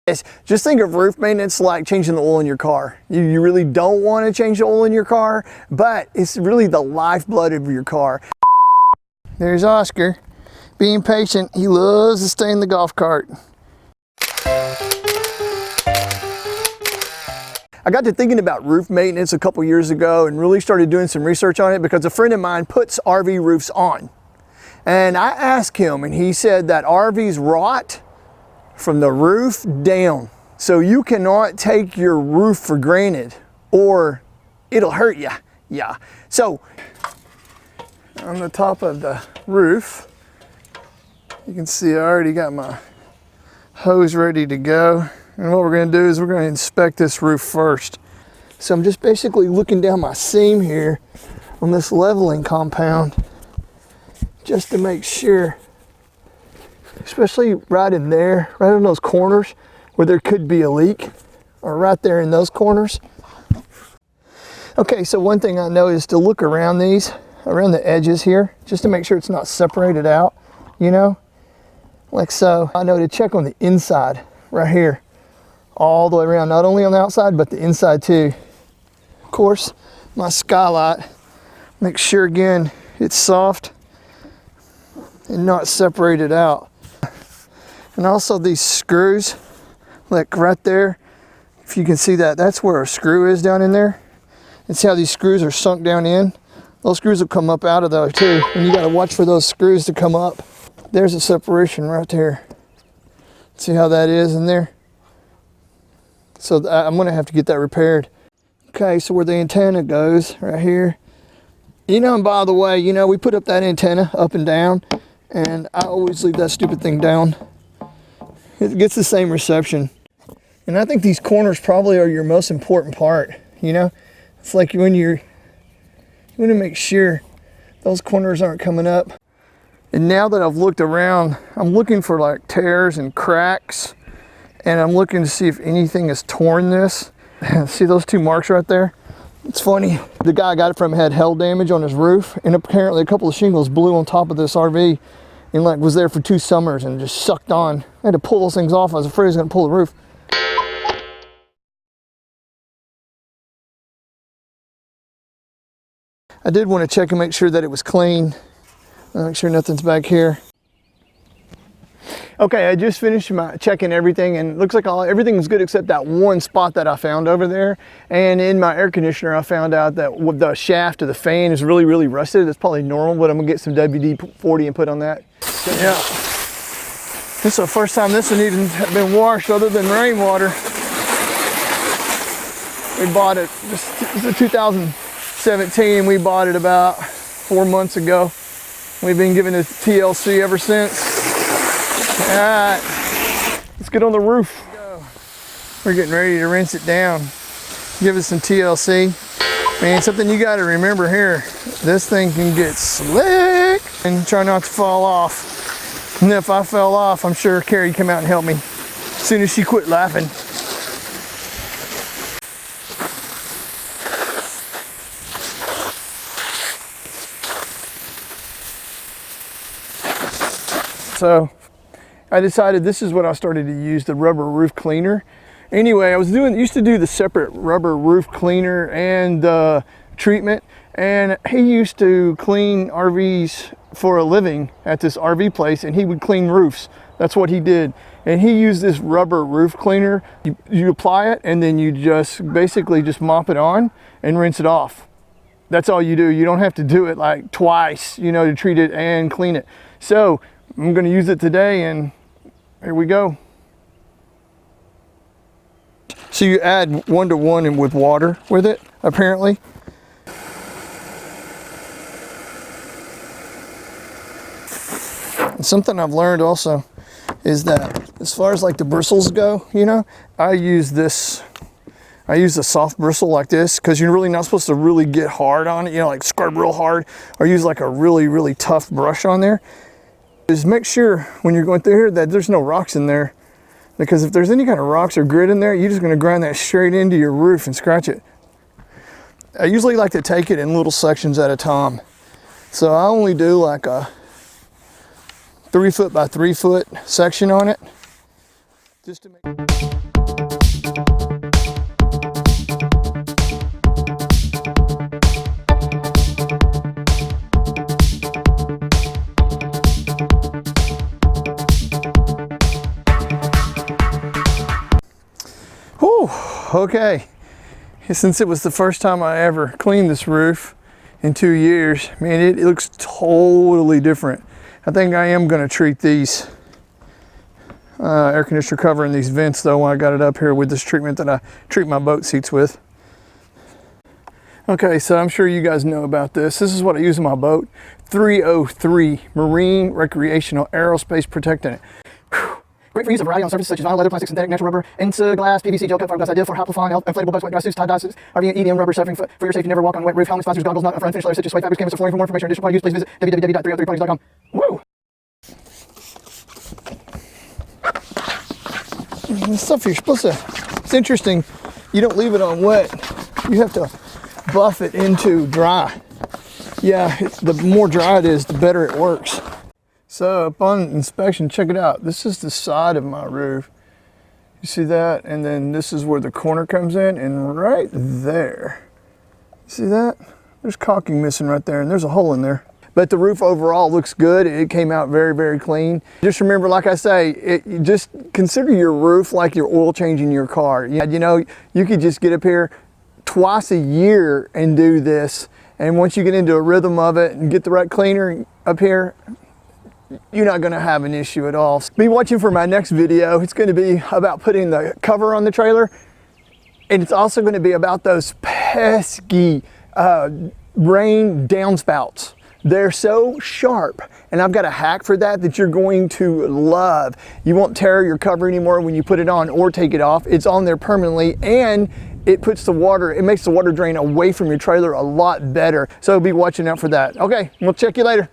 Just think of roof maintenance like changing the oil in your car. You really don't want to change the oil in your car, but it's really the lifeblood of your car. There's Oscar, being patient. He loves to stay in the golf cart. I got to thinking about roof maintenance a couple years ago and really started doing some research on it because a friend of mine puts RV roofs on. And I asked him and he said that RVs rot from the roof down. So you cannot take your roof for granted or it'll hurt you. Yeah. So on the top of the roof, you can see I already got my hose ready to go. And what we're going to do is we're going to inspect this roof first. So I'm just basically looking down my seam here on this leveling compound just to make sure, especially right in there, right in those corners where there could be a leak, or right there in those corners. Okay, so one thing I know is to look around these, around the edges here, just to make sure it's not separated out, you know, like so. I know to check on the inside right here, all the way around, not only on the outside, but the inside too. Of course, my skylight, make sure again, it's soft and not separated out. And also these screws, like right there, if you can see that, that's where a screw is down in there. And see how these screws are sunk down in? Those screws will come up out of there too. And you gotta watch for those screws to come up. There's a separation right there. See how that is in there? So I'm gonna have to get that repaired. Okay, so where the antenna goes, right here. You know, and by the way, you know, we put up that antenna up and down, and I always leave that stupid thing down. It gets the same reception. And I think these corners probably are your most important part, you know? It's like when you want to make sure those corners aren't coming up. And now that I've looked around, I'm looking for like tears and cracks, and I'm looking to see if anything has torn this. See those two marks right there? It's funny, the guy I got it from had hail damage on his roof, and apparently a couple of shingles blew on top of this RV and like was there for 2 summers and just sucked on. I had to pull those things off. I was afraid I was gonna pull the roof. I did want to check and make sure that it was clean. Make sure nothing's back here. Okay, I just finished my checking everything, and it looks like everything's good except that one spot that I found over there. And in my air conditioner, I found out that the shaft of the fan is really, really rusted. It's probably normal, but I'm gonna get some WD-40 and put on that. Yeah, this is the first time this one even been washed other than rainwater. We bought it, this is 2017. We bought it about 4 months ago. We've been giving it TLC ever since. All right, let's get on the roof. We're getting ready to rinse it down. Give it some TLC. Man, something you got to remember here, this thing can get slick, and try not to fall off. And if I fell off, I'm sure Carrie come out and help me as soon as she quit laughing. So I decided this is what I started to use, the rubber roof cleaner. Anyway, I used to do the separate rubber roof cleaner and treatment, and he used to clean RVs for a living at this RV place, and he would clean roofs. That's what he did. And he used this rubber roof cleaner. You apply it, and then you just basically just mop it on and rinse it off. That's all you do. You don't have to do it like twice, you know, to treat it and clean it. So I'm going to use it today, and here we go. So you add 1-to-1 and with water with it, apparently. And something I've learned also is that as far as like the bristles go, you know, I use a soft bristle like this because you're really not supposed to really get hard on it, you know, like scrub real hard, or use like a really, really tough brush on there. Is make sure when you're going through here that there's no rocks in there, because if there's any kind of rocks or grit in there, you're just going to grind that straight into your roof and scratch it. I usually like to take it in little sections at a time, so I only do like a 3 foot by 3 foot section on it. just to make. Whew, okay. Since it was the first time I ever cleaned this roof in 2 years, man, it looks totally different. I think I am gonna treat these air conditioner cover in these vents though when I got it up here with this treatment that I treat my boat seats with. Okay, so I'm sure you guys know about this. This is what I use in my boat. 303 Marine Recreational Aerospace Protectant. Great for use of variety on surfaces such as vinyl, leather, plastic, synthetic, natural rubber, INSA glass, PVC, gel cut, fiberglass, ideal for hot-flying, inflatable boats, wet dry suits, tie dye suits, RV, EDM, rubber, suffering for your safety, never walk on wet roof, helmets, sponsors, goggles, not for unfinished leather, such as suede fabrics, canvas, or flooring. For more information on additional product use, please visit www.303products.com. Woo! This stuff you're supposed to, it's interesting, you don't leave it on wet, you have to buff it into dry. Yeah, the more dry it is, the better it works. So upon inspection, check it out. This is the side of my roof. You see that? And then this is where the corner comes in, and right there. See that? There's caulking missing right there, and there's a hole in there. But the roof overall looks good. It came out very, very clean. Just remember, like I say, just consider your roof like you're oil changing your car. You know, you could just get up here twice a year and do this. And once you get into a rhythm of it and get the right cleaner up here, you're not gonna have an issue at all. Be watching for my next video. It's gonna be about putting the cover on the trailer. And it's also gonna be about those pesky rain downspouts. They're so sharp, and I've got a hack for that you're going to love. You won't tear your cover anymore when you put it on or take it off. It's on there permanently, and it puts the water, it makes the water drain away from your trailer a lot better. So be watching out for that. Okay, we'll check you later.